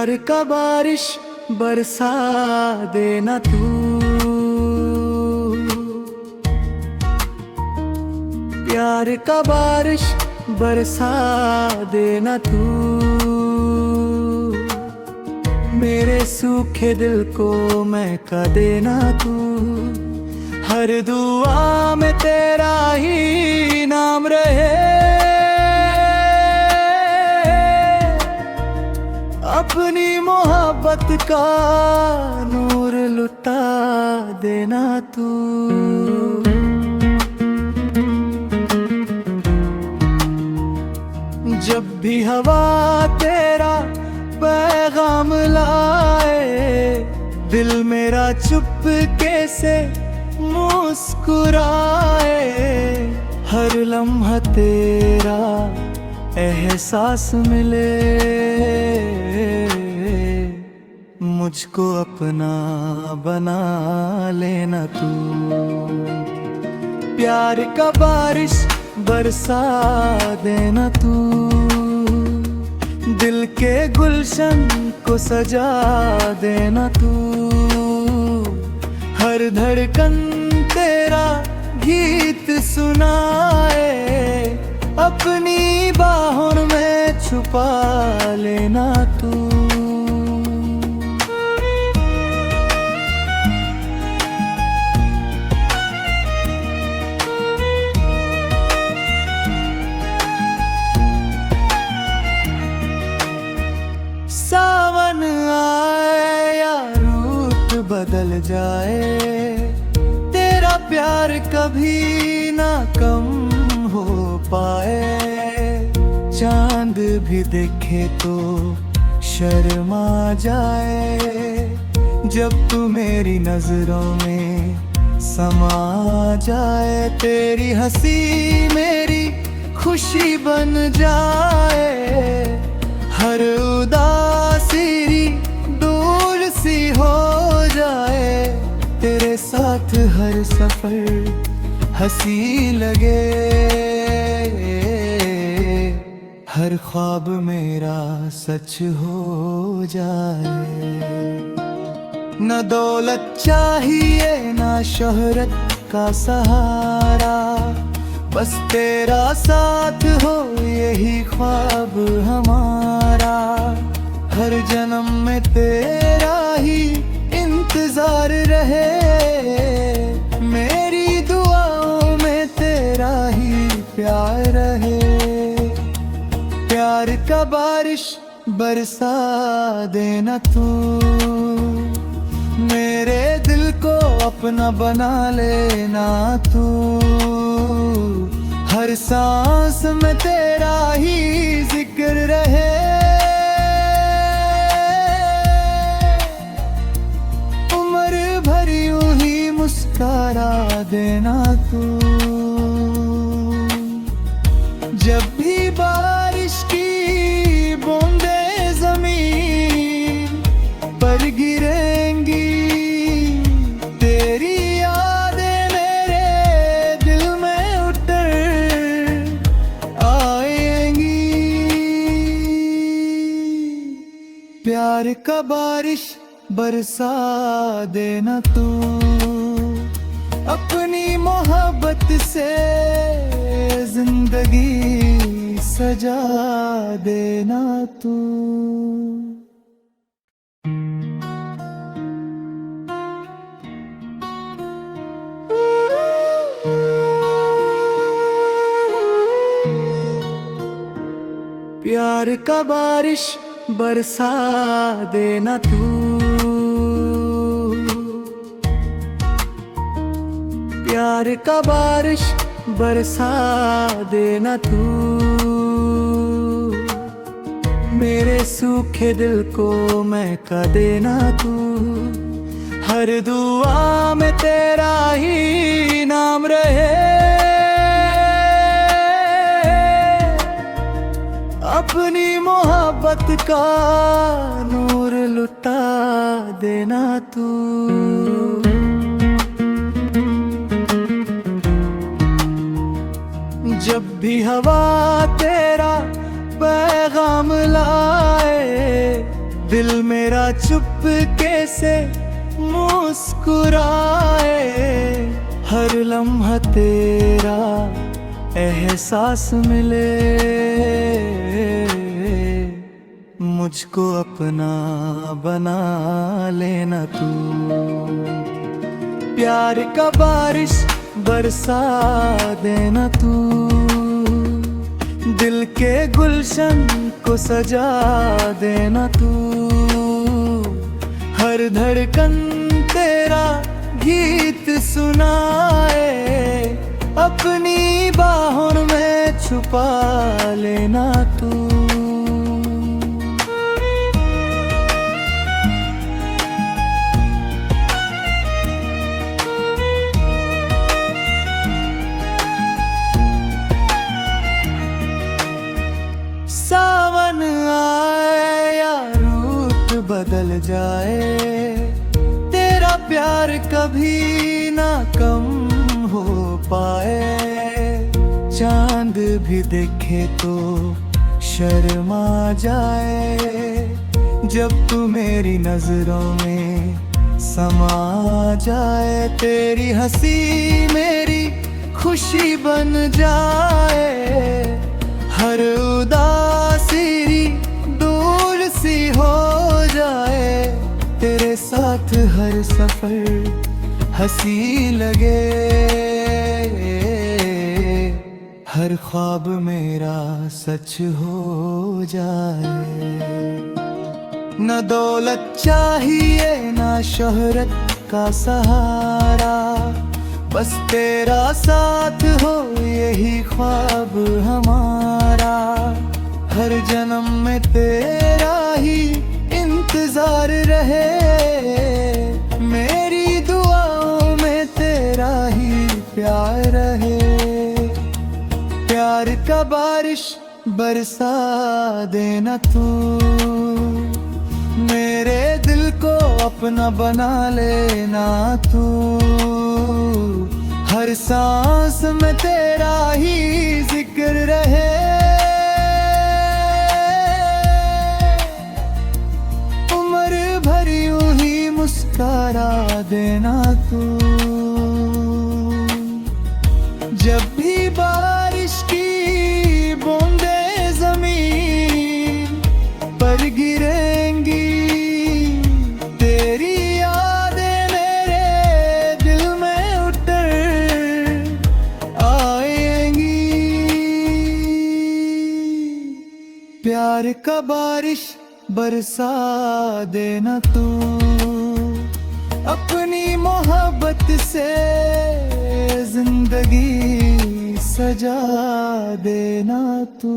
प्यार का बारिश बरसा देना तू, प्यार का बारिश बरसा देना तू, मेरे सूखे दिल को महका देना तू। हर दुआ में तेरा ही नाम रहे, अपनी मोहब्बत का नूर लुटा देना तू। जब भी हवा तेरा पैगाम लाए, दिल मेरा चुपके से मुस्कुराए। हर लम्हा तेरा एहसास मिले, मुझको अपना बना लेना तू। प्यार का बारिश बरसा देना तू, दिल के गुलशन को सजा देना तू। हर धड़कन तेरा गीत सुनाए, अपनी बाहों में छुपा लेना तू। सावन आए या रूप बदल जाए, तेरा प्यार कभी ना कम हो पाए। चांद भी देखे तो शर्मा जाए, जब तू मेरी नजरों में समा जाए। तेरी हंसी मेरी खुशी बन जाए, हर उदासी दूर सी हो जाए। तेरे साथ हर सफर हंसी लगे, हर ख्वाब मेरा सच हो जाए। न दौलत चाहिए न शोहरत का सहारा, बस तेरा साथ हो यही ख्वाब हमारा। हर जन्म में तेरा ही इंतजार रहे, मेरी दुआओं में तेरा ही प्यार रहे। प्यार का बारिश बरसा देना तू, मेरे दिल को अपना बना लेना तू। हर सांस में तेरा ही जिक्र रहे, उम्र भर यूं ही मुस्कुरा देना तू। जब भी बारिश की बूंदें जमीन पर गिरेंगी, तेरी यादें मेरे दिल में उतर आएंगी। प्यार का बारिश बरसा देना तू, अपनी मोहब्बत से जिंदगी सजा देना तू। प्यार का बारिश बरसा देना तू, प्यार का बारिश बरसा देना तू, मेरे सूखे दिल को महका देना तू। हर दुआ में तेरा ही नाम रहे, अपनी मोहब्बत का नूर लुटा देना तू। जब भी हवा तेरा पैगाम लाए, दिल मेरा चुपके से मुस्कुराए, हर लम्हा तेरा एहसास मिले, मुझको अपना बना लेना तू। प्यार का बारिश बरसा देना तू, दिल के गुलशन को सजा देना तू। हर धड़कन तेरा गीत सुनाए, अपनी बाहों में छुपा लेना तू। सावन आए या रूप बदल जाए, तेरा प्यार कभी ना कम हो पाए। चांद भी देखे तो शर्मा जाए, जब तू मेरी नजरों में समा जाए। तेरी हंसी मेरी खुशी बन जाए, हर उदासी दूर सी हो जाए। तेरे साथ हर सफर हंसी लगे, हर ख्वाब मेरा सच हो जाए। न दौलत चाहिए न शोहरत का सहारा, बस तेरा साथ हो यही ख्वाब हमारा। हर जन्म में तेरा ही इंतजार रहे, मेरी दुआओं में तेरा ही प्यार रहे। प्यार का बारिश बरसा देना तू, मेरे दिल को अपना बना लेना तू। हर सांस में तेरा ही जिक्र रहे, उम्र भर यूं ही मुस्कुरा देना तू। जब भी बारिश की बूंदें जमीन पर गिरेंगी, तेरी यादें मेरे दिल में उतर आएंगी। प्यार का बारिश बरसा देना तू, अपनी मोहब्बत से जिंदगी सजा देना तू।